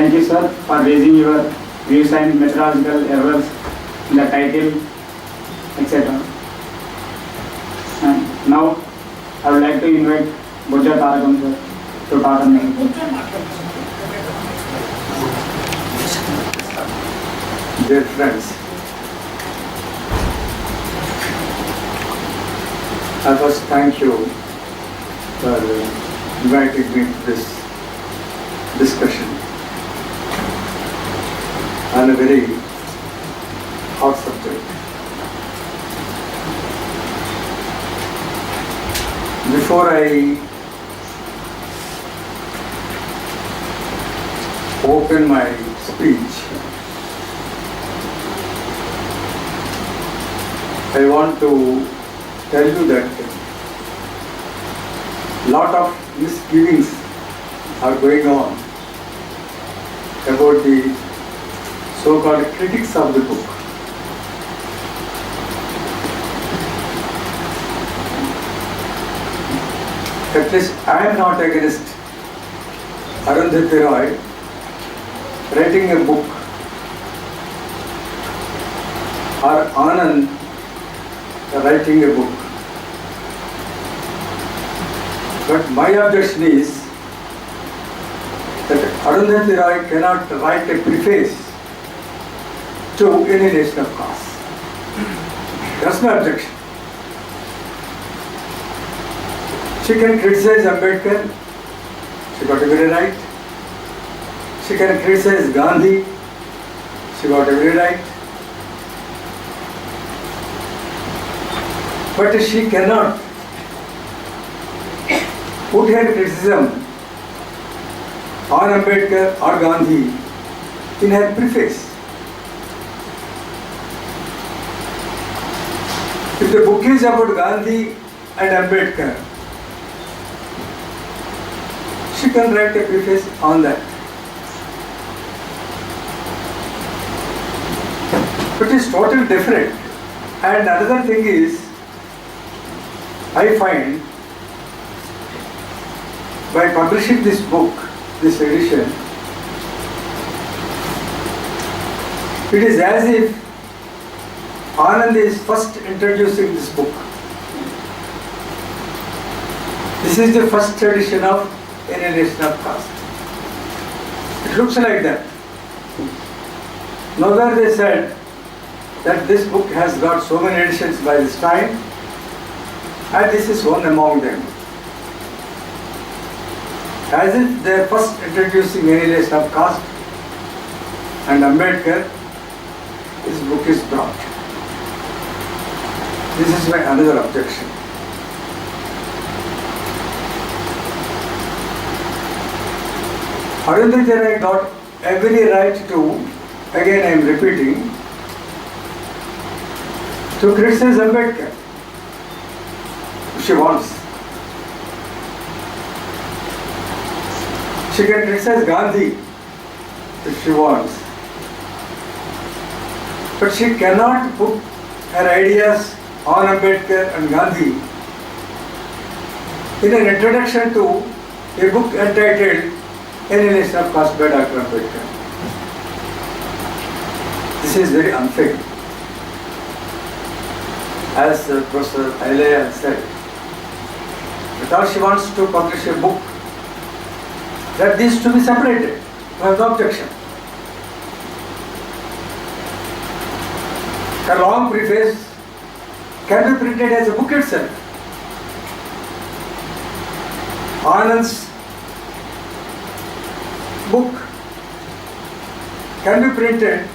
Thank you, sir, for raising your views and methodological errors in the title, etc. And now, I would like to invite Bujja Tarakam sir to talk on it. Dear friends, I first thank you for inviting me to this discussion on a very hot subject. Before I open my speech, I want to tell you that a lot of misgivings are going on about the so-called critics of the book. At least I am not against Arundhati Roy writing a book or Anand writing a book. But my objection is that Arundhati Roy cannot write a preface to Annihilation of Caste. That's my objection. She can criticize Ambedkar, she got every right. She can criticize Gandhi, she got every right. But she cannot put her criticism on Ambedkar or Gandhi in her preface. If the book is about Gandhi and Ambedkar, she can write a preface on that. But it is totally different. And another thing is, I find by publishing this book, this edition, it is as if Anand is first introducing this book. This is the first edition of Annihilation of Caste. It looks like that. Nowhere they said that this book has got so many editions by this time, and this is one among them. As if they are first introducing Annihilation of Caste and Ambedkar, this book is brought. This is my another objection. Arundhati Roy got every right to, again I am repeating, to criticize Ambedkar if she wants. She can criticize Gandhi if she wants. But she cannot put her ideas on Ambedkar and Gandhi in an introduction to a book entitled Annihilation of Caste by Dr. Ambedkar. This is very unfair. As Professor Ailey has said, but all she wants to publish a book, that these to be separated. I have no objection. A long preface can be printed as a book itself. Anand's book can be printed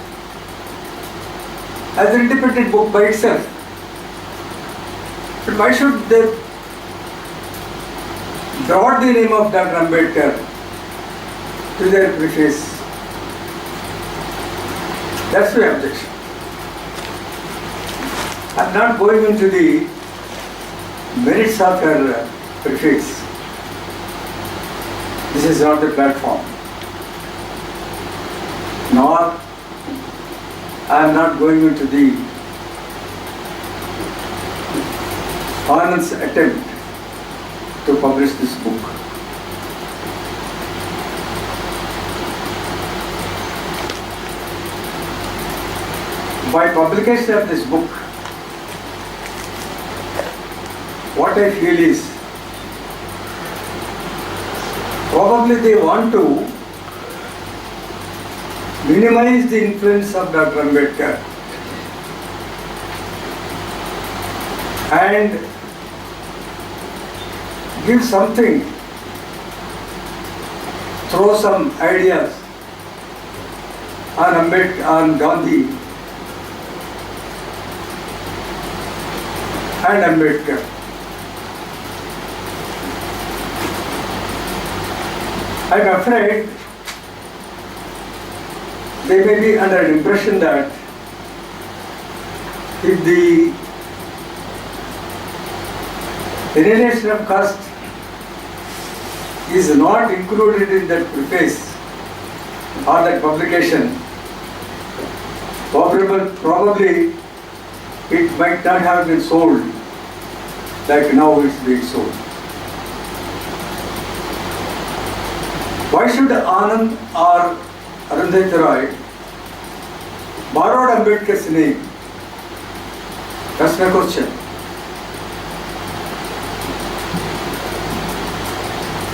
as an independent book by itself. But why should they brought the name of Dr. Ambedkar to their preface? That's my objection. I am not going into the merits of her preface. This is not the platform. Nor I am not going into the Anand's attempt to publish this book. by publication of this book, what I feel is, probably they want to minimize the influence of Dr. Ambedkar and give something, throw some ideas on Gandhi and Ambedkar. I am afraid they may be under an impression that if the annihilation of caste is not included in that preface or that publication, probably it might not have been sold like now it's being sold. Why should Anand or Arundhati Roy borrowed Ambedkar's name? That's my question.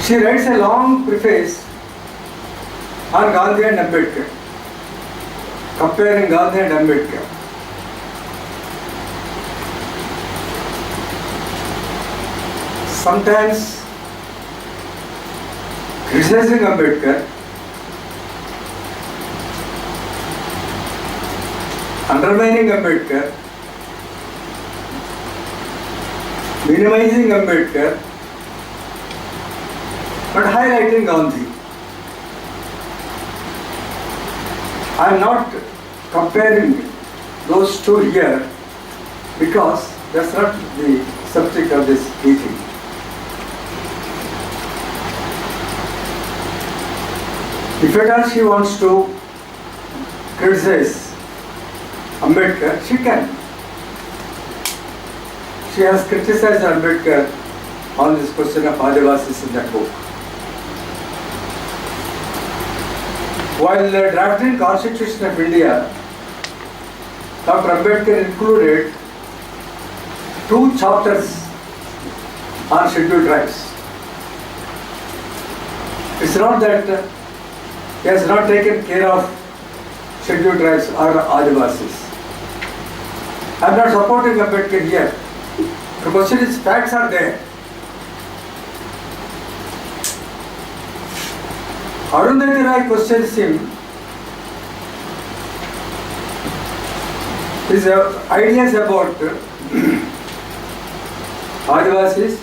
She writes a long preface on Gandhi and Ambedkar, comparing Gandhi and Ambedkar. Sometimes criticizing Ambedkar, undermining Ambedkar, minimizing Ambedkar, but highlighting Gandhi. I am not comparing those two here because that's not the subject of this meeting. If at all she wants to criticize Ambedkar, she can. She has criticized Ambedkar on this question of Adivasis in that book. While drafting Constitution of India, Dr. Ambedkar included 2 chapters on scheduled tribes. It's not that he has not taken care of scheduled tribes or Adivasis. I am not supporting Ambedkar here. The question is, facts are there. Arundhati Roy questions him, his ideas about Adivasis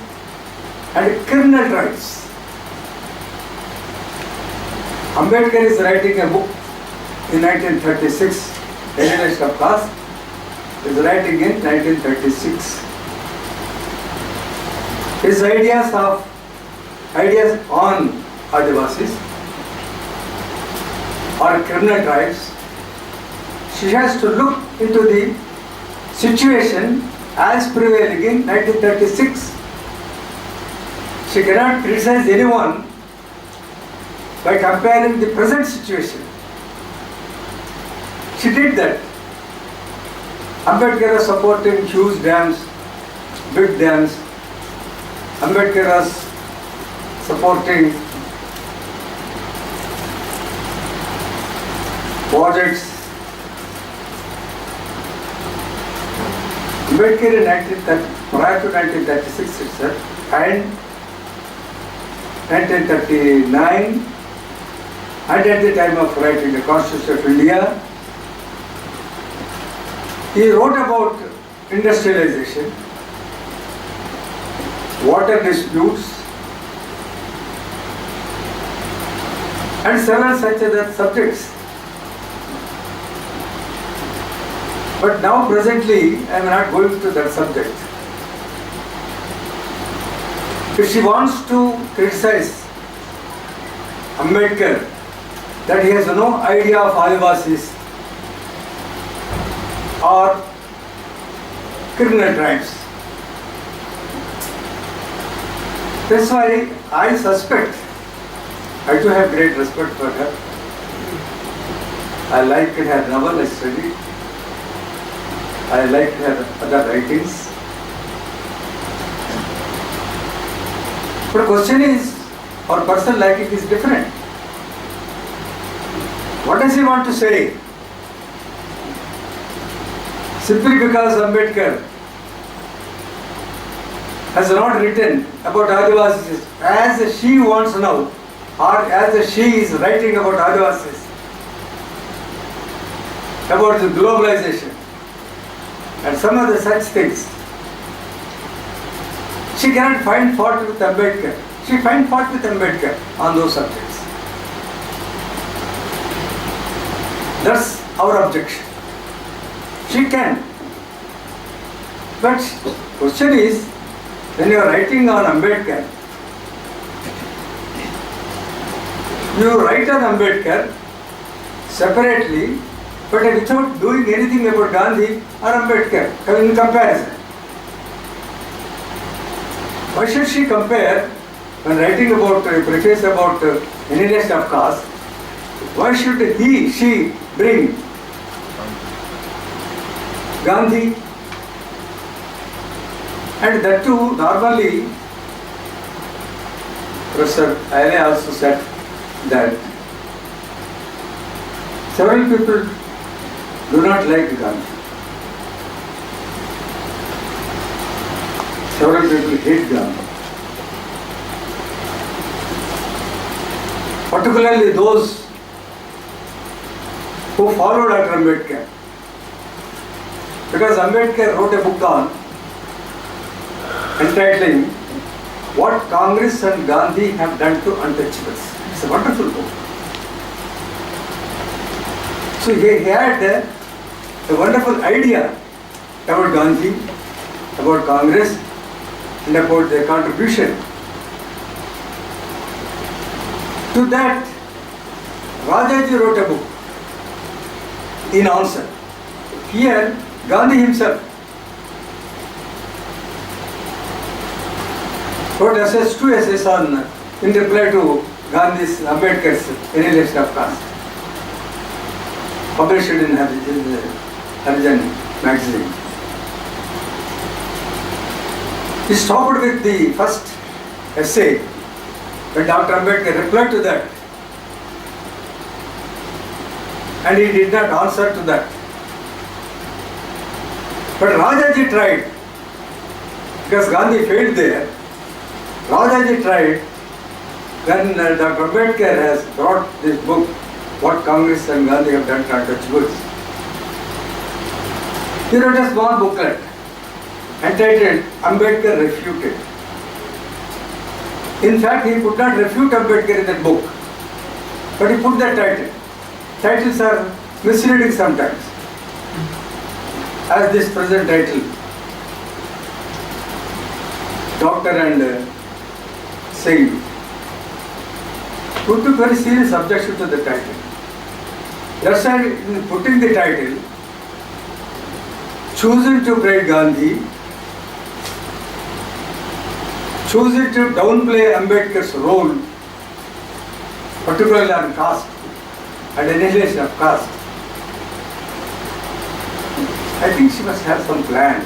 and criminal tribes. Ambedkar is writing a book in 1936, Annihilation of Caste, is writing in 1936. His ideas on Adivasis or criminal tribes, she has to look into the situation as prevailing in 1936. She cannot criticize anyone by comparing the present situation. She did that. Ambedkar was supporting huge dams, big dams. Ambedkar was supporting projects. Ambedkar prior to 1936 itself and 1939 and at the time of writing the Constitution of India, he wrote about industrialization, water disputes and several such other subjects. But now presently I am not going to that subject. If she wants to criticize Ambedkar that he has no idea of Adivasis or criminal tribes, that's why I suspect, I do have great respect for her. I like her novel, I studied. I like her other writings. But the question is, our personal liking is different. What does he want to say? Simply because Ambedkar has not written about Adivasis as she wants now, or as she is writing about Adivasis, about the globalization and some other such things. She cannot find fault with Ambedkar. She finds fault with Ambedkar on those subjects. That's our objection. She can. But question is, when you are writing on Ambedkar, you write on Ambedkar separately, but without doing anything about Gandhi or Ambedkar in comparison. Why should she compare when writing about a preface about Annihilation of Caste? Why should she bring Gandhi? And that too, normally, Professor Aile also said that several people do not like Gandhi. Several people hate Gandhi. Particularly those who followed after Ambedkar. Because Ambedkar wrote a book on entitling What Congress and Gandhi Have Done to Untouchables. It's a wonderful book. So he had a wonderful idea about Gandhi, about Congress, and about their contribution. To that, Rajaji wrote a book in answer. Here, Gandhi himself wrote two essays on, in reply to Gandhi's, Ambedkar's Annihilation of Caste, published in Harijan magazine. He stopped with the first essay when Dr. Ambedkar replied to that, and he did not answer to that. But Rajaji tried, because Gandhi failed there. Rajaji tried when Dr. Ambedkar has brought this book, What Congress and Gandhi Have Done to Untouchables. He wrote a small booklet entitled Ambedkar Refuted. In fact, he could not refute Ambedkar in that book, but he put that title. Titles are misleading sometimes, as this present title, Doctor and Saint. We took very serious objection to the title. That's why in putting the title, choosing to praise Gandhi, choosing to downplay Ambedkar's role, particularly on caste and annihilation of caste. I think she must have some plan,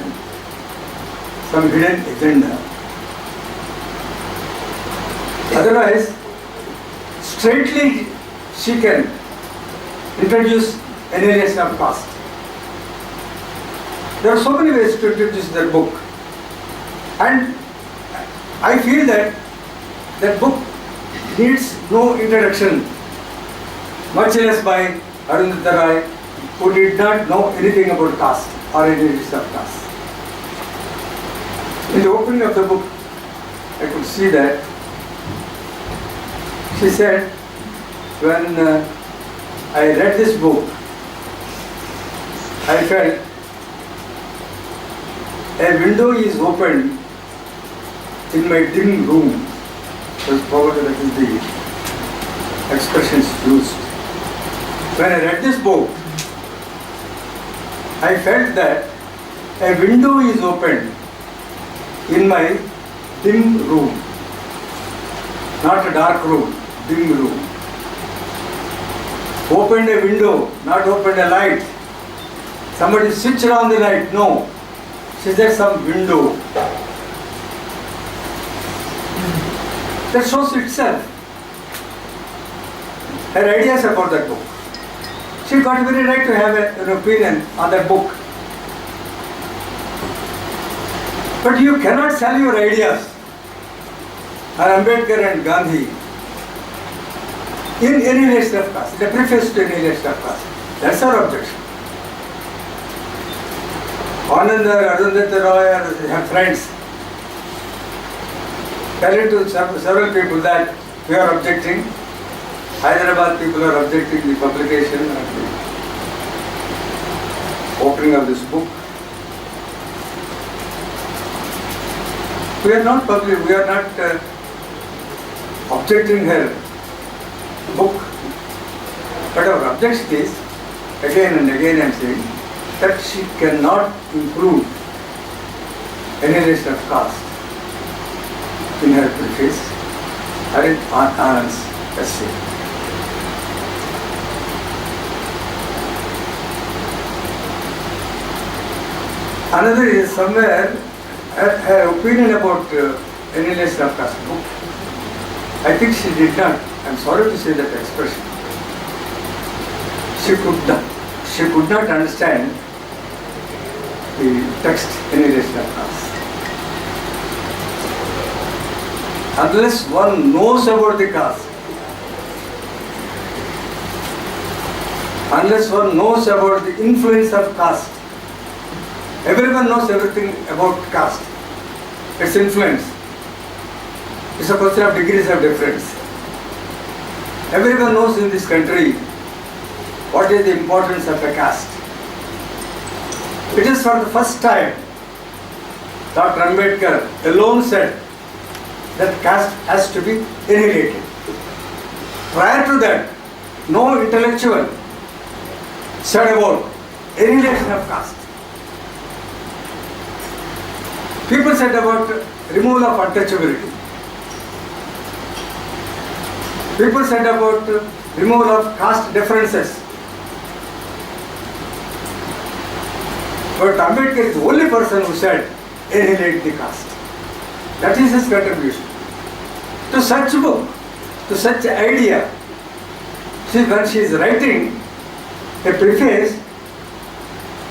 some hidden agenda. Otherwise, straightly she can introduce annihilation of caste. There are so many ways to introduce that book, and I feel that that book needs no introduction, much less by Arundhati Roy, who did not know anything about caste or annihilation of caste. In the opening of the book, I could see that she said, when I read this book, I felt a window is opened in my dim room. Because probably that is the expressions used. When I read this book, I felt that a window is opened in my dim room. Not a dark room, dim room. Opened a window, not opened a light. Somebody switched on the light. No. She's at some window. That shows itself. Her ideas about that book. She got very right to have an opinion on that book. But you cannot sell your ideas. Ambedkar and Gandhi in Annihilation of Caste, the preface to Annihilation of Caste. That's our objection. Ananda, Arundhati Roy have friends telling to several people that we are objecting. Hyderabad people are objecting the publication and the opening of this book. We are not objecting her book. But our objection is, again and again I am saying, that she cannot improve Annihilation of Caste in her preface or in Anand's essay. Another is somewhere her opinion about Annihilation of Caste book. I think she did not, I am sorry to say that expression, she could not understand the text Annihilation of Caste. Unless one knows about the caste, unless one knows about the influence of caste, everyone knows everything about caste, its influence. It's a question of degrees of difference. Everyone knows in this country what is the importance of a caste. It is for the first time Dr. Ambedkar alone said that caste has to be annihilated. Prior to that, no intellectual said about annihilation of caste. People said about removal of untouchability. People said about removal of caste differences. But Ambedkar is the only person who said annihilate the caste. That is his contribution. To such book, to such idea, see, when she is writing a preface,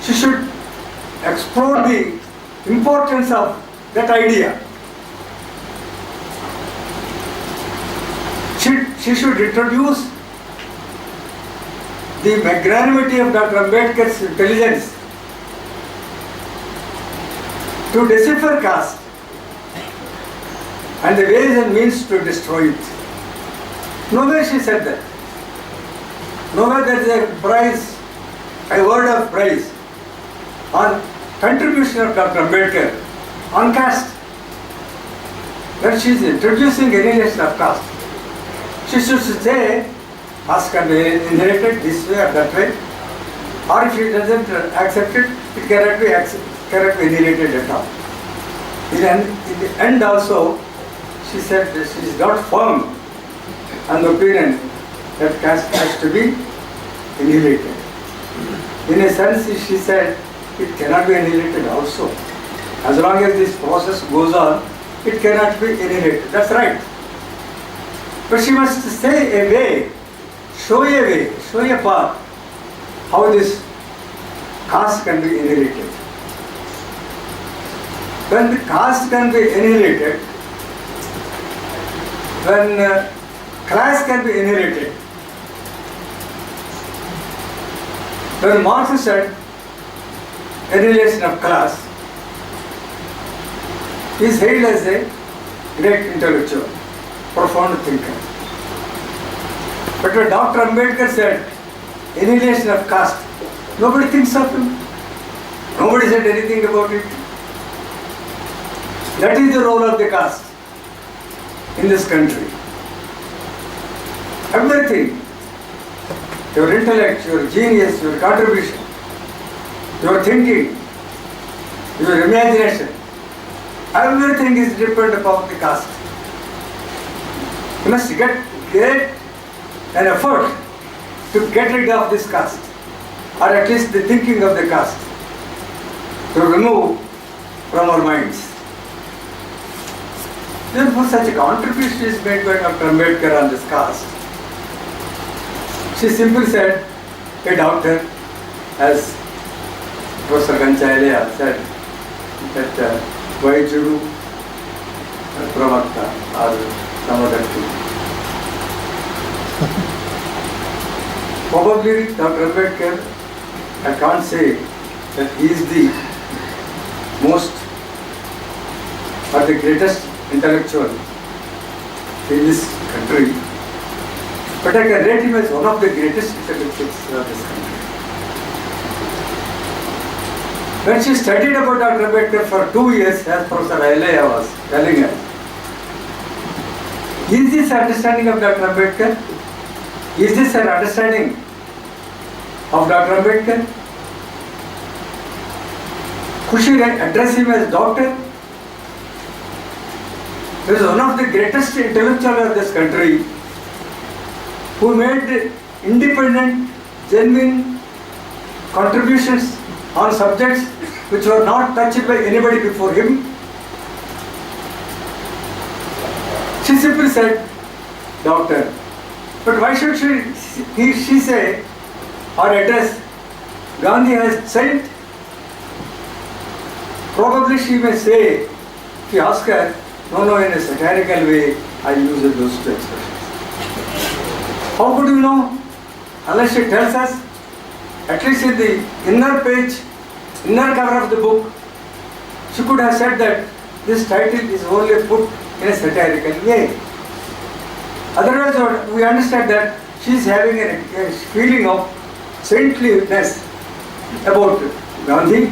she should explore the importance of that idea. She should introduce the magnanimity of Dr. Ambedkar's intelligence to decipher caste and the ways and means to destroy it. Nowhere she said that. Nowhere there is a praise, a word of praise on contribution of Dr. Ambedkar on caste. When she is introducing annihilation of caste, she should say caste can be inherited this way or that way, or if she doesn't accept it, it cannot be annihilated at all. In the end also, she said that she is not firm on the opinion that caste has to be annihilated. In a sense, she said it cannot be annihilated also. As long as this process goes on, it cannot be annihilated. That's right. But she must say a way, show a path, how this caste can be annihilated. When the caste can be annihilated, when class can be annihilated, when Marx said annihilation of class, he is hailed as a great intellectual, profound thinker. But when Dr. Ambedkar said annihilation of caste, nobody thinks of him. Nobody said anything about it. That is the role of the caste in this country. Everything, your intellect, your genius, your contribution, your thinking, your imagination, everything is dependent upon the caste. You must get an effort to get rid of this caste, or at least the thinking of the caste. to remove from our minds. Therefore, such a contribution is made by Dr. Ambedkar on this caste. She simply said, a doctor, as Professor Ganchayalaya said, that Vaijudu, Pravakta, or some other thing. Probably Dr. Ambedkar, I can't say that he is the most or the greatest intellectual in this country, but I can rate him as one of the greatest intellectuals of this country. When she studied about Dr. Ambedkar for 2 years, as Professor Ayalaya was telling us, is this understanding of Dr. Ambedkar? Is this her understanding of Dr. Ambedkar? Could she address him as doctor? He was one of the greatest intellectuals of this country who made independent, genuine contributions on subjects which were not touched by anybody before him. She simply said, doctor. But why should she say or address Gandhi as saint? Probably she may say, if you ask her, no, in a satirical way, I use those two expressions. How could you know? Unless she tells us, at least in the inner page, inner cover of the book, she could have said that this title is only put in a satirical way. Otherwise, we understand that she is having a feeling of saintliness about Gandhi,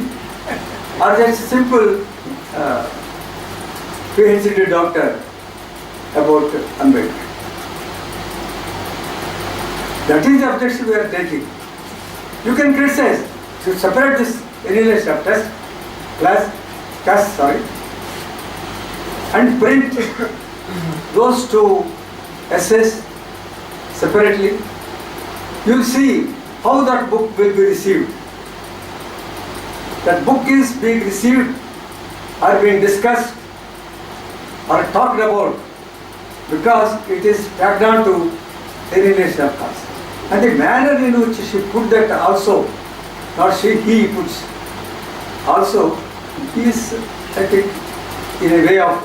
or just a simple PhD doctor about Ambedkar. That is the objection we are taking. You can criticize, to separate this annihilation of caste, and print those two essays separately. You will see how that book will be received. That book is being received or being discussed or talked about because it is tagged on to annihilation of caste. And the manner in which she put that also, not he puts, also is, I think, in a way of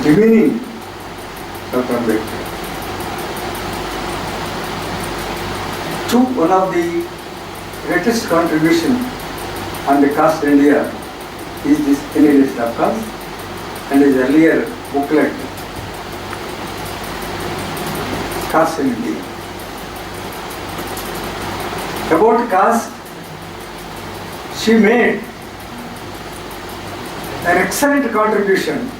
demeaning Dr. Ambedkar. To one of the greatest contribution on the caste in India is this annihilation of caste and his earlier booklet, Caste in India. About caste, she made an excellent contribution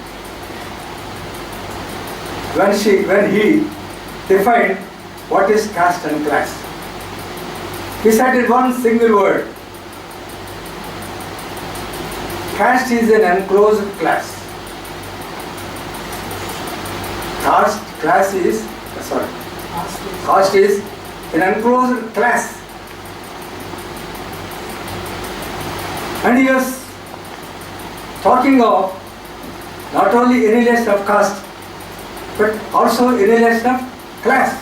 when he defined what is caste and class. He said in one single word, caste is an enclosed class. Caste is an enclosed class. And he was talking of not only annihilation of caste, but also annihilation of class.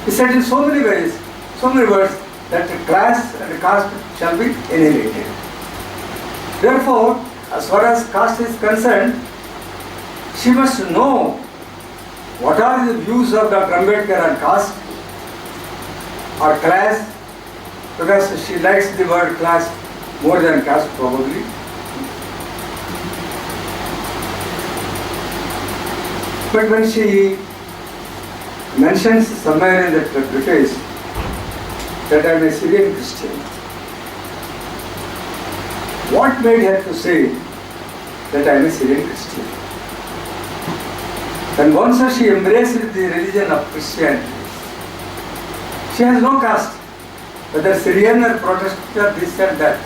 He said in so many ways, so many words, that class and caste shall be annihilated. Therefore, as far as caste is concerned, she must know what are the views of Dr. Ambedkar on caste or class, because she likes the word class more than caste probably. But when she mentions somewhere in that preface that I am a Syrian Christian, what made her to say that I am a Syrian Christian? And once she embraced the religion of Christianity, she has no caste, whether Syrian or Protestant or this and that.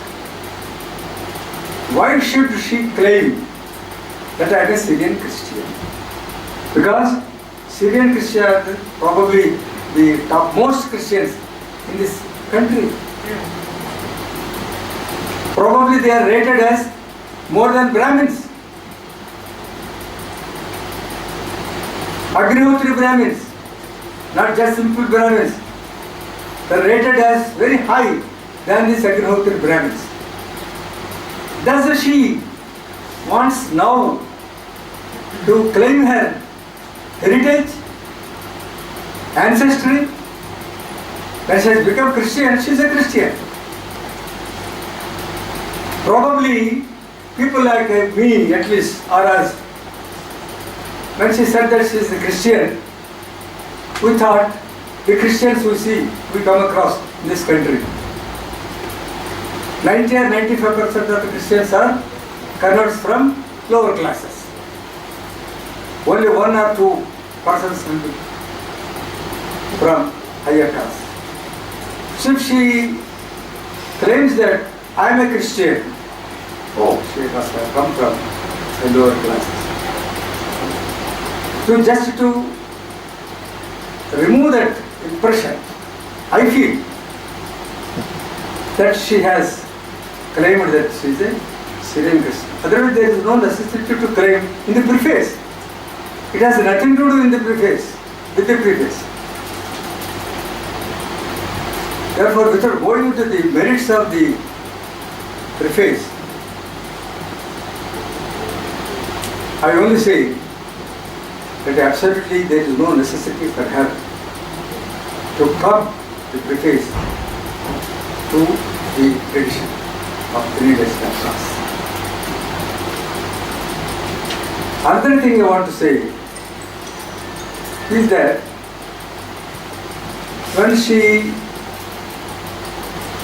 Why should she claim that I am a Syrian Christian? Because Syrian Christians are probably the topmost Christians in this country. Probably they are rated as more than Brahmins. Agnihotri Brahmins, not just simple Brahmins. They are rated as very high than these Agnihotri Brahmins. Thus she wants now to claim her heritage, ancestry. When she has become Christian, she is a Christian. Probably people like me, at least, or us, when she said that she is a Christian, we thought the Christians we come across in this country, 90 or 95% of the Christians are converts from lower classes. Only 1 or 2 persons will be from higher caste. So if she claims that I am a Christian, she must have come from the lower classes. So just to remove that impression, I feel that she has claimed that she is a Syrian Christian. Otherwise there is no necessity to claim in the preface. It has nothing to do in the preface, with the preface. Therefore, without going into the merits of the preface, I only say that absolutely there is no necessity for her to come the preface to the edition of the Annihilation class. Another thing I want to say is that when she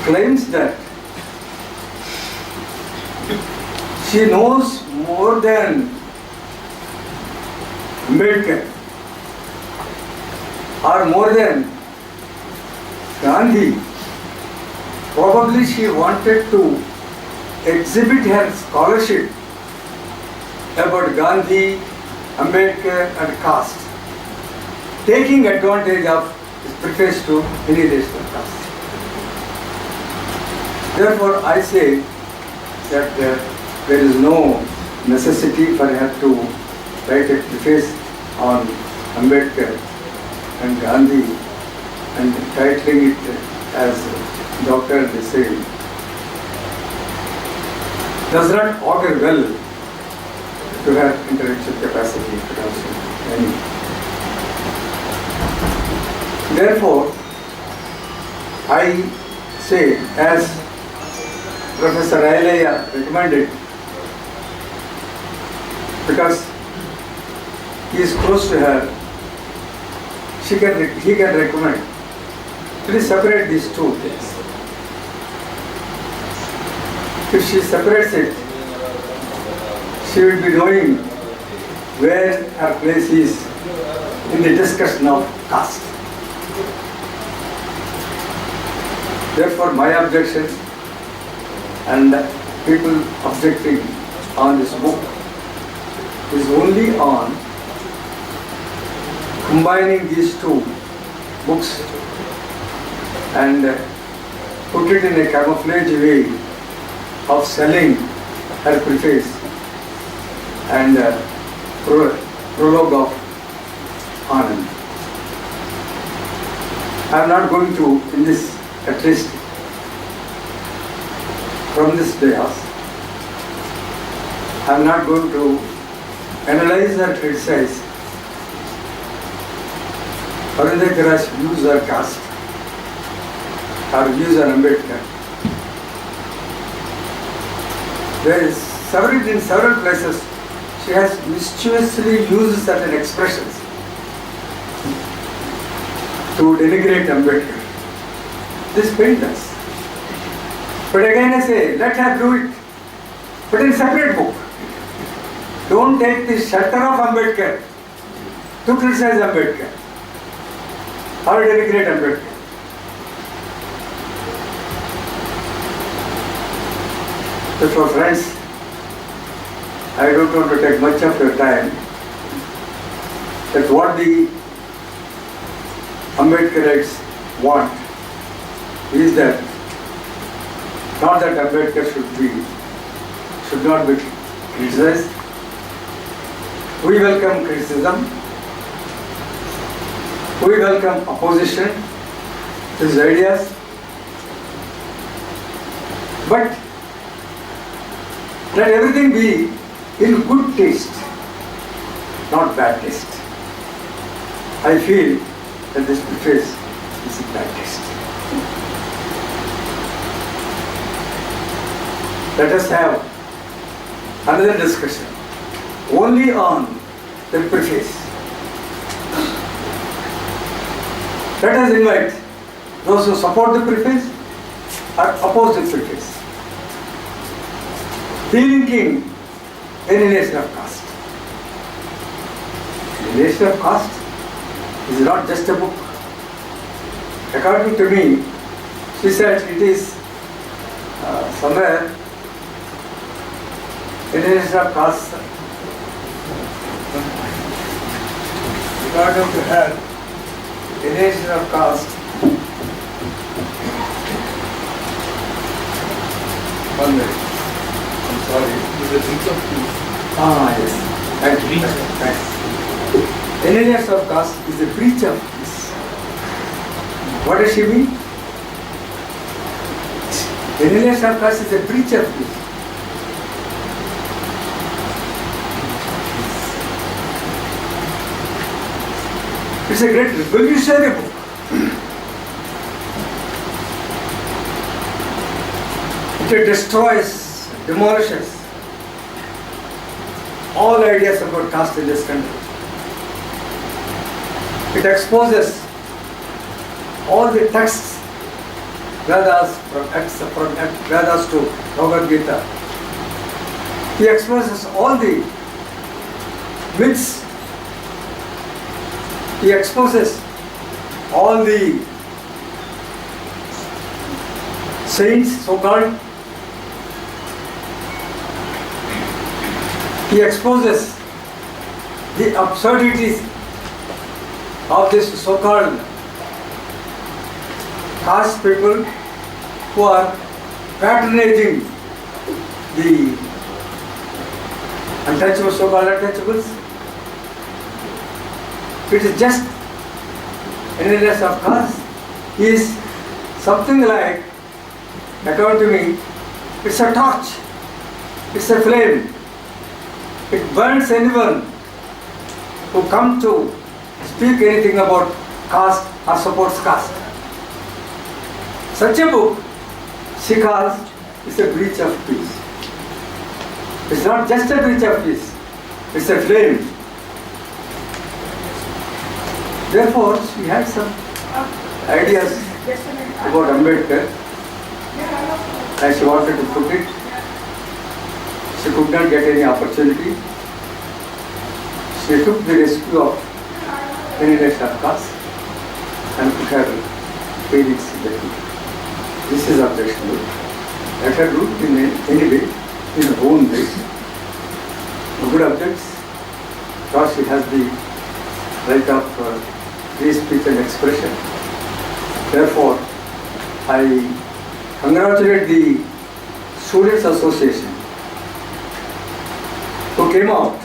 claims that she knows more than Ambedkar or more than Gandhi, probably she wanted to exhibit her scholarship about Gandhi, Ambedkar and Caste, taking advantage of his preface to Annihilation of Caste. Therefore, I say that there is no necessity for her to write a preface on Ambedkar and Gandhi and titling it as Doctor and the Same. Does not augur well to her intellectual capacity to have any. Therefore, I say, as Professor Ilaya recommended, because he is close to her, he can recommend. Please separate these two things. If she separates it, she will be knowing where her place is in the discussion of caste. Therefore, my objection and people objecting on this book is only on combining these two books and put it in a camouflage way of selling her preface and prologue of Anand. I am not going to, in this, at least from this dais, I am not going to analyze or criticize Ambedkar's views or caste or views on Ambedkar. There is in several places she has mischievously used certain expressions to denigrate Ambedkar. This pains us. But again I say, let her do it, but in separate book. Don't take the shelter of Ambedkar to criticize Ambedkar or denigrate Ambedkar. Therefore, friends, I don't want to take much of your time. That what the Ambedkarites want is that Not that Ambedkar should not be criticized. We welcome criticism. We welcome opposition to his ideas. But let everything be in good taste, not bad taste. I feel that this preface is in bad taste. Let us have another discussion only on the preface. Let us invite those who support the preface or oppose the preface. Delinking Annihilation of Caste. Annihilation of Caste is not just a book. According to me, she said it is somewhere Annihilation of Caste. According to her, Annihilation of Caste. One minute. I'm sorry. Is a breach of peace. Yes. Thank you. Thanks. Annihilation of Caste is a breach of peace. What does she mean? Annihilation of Caste is a breach of peace. It's a great revolutionary book. It destroys, demolishes all ideas about caste in this country. It exposes all the texts, Vedas from Vedas to Bhagavad Gita. He exposes all the myths. He exposes all the saints, so-called. He exposes the absurdities of this so-called caste people who are patronizing the untouchables, so-called untouchables. It is just Annihilation of Caste is something like, according to me, it's a torch, it's a flame. It burns anyone who comes to speak anything about caste or supports caste. Such a book, she calls, is a breach of peace. It's not just a breach of peace, it's a flame. Therefore, she had some ideas about Ambedkar, and she wanted to put it. She could not get any opportunity. She took the rescue of Annihilation of Caste and put her feelings in the book. This is objectionable. Let her do it in any way, in her own way. No good objects, because she has the right of free speech and expression. Therefore, I congratulate the Students Association who came out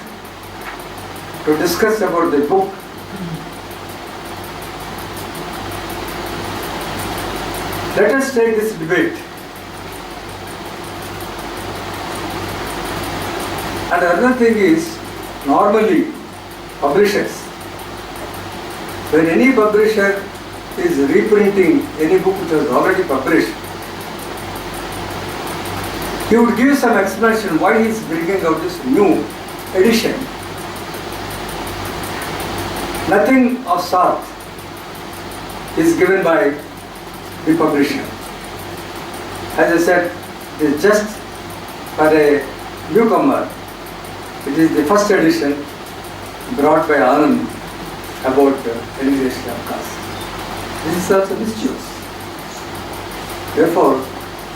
to discuss about the book. Let us take this debate. And another thing is, normally publishers, when any publisher is reprinting any book which was already published, he would give some explanation why he is bringing out this new edition. Nothing of sort is given by the publisher. As I said, it is just for a newcomer. It is the first edition brought by Anand about Annihilation of Caste. This is also mischievous. Therefore,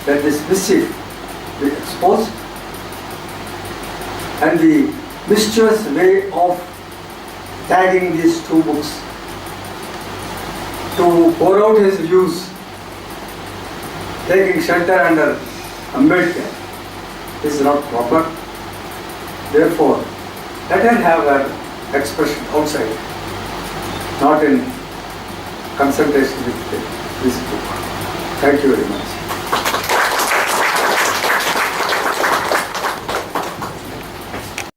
let this mischief be exposed, and the mischievous way of tagging these two books to pour out his views, taking shelter under Ambedkar. This is not proper. Therefore, let her have her expression outside, not in consultation with this book. Thank you very much.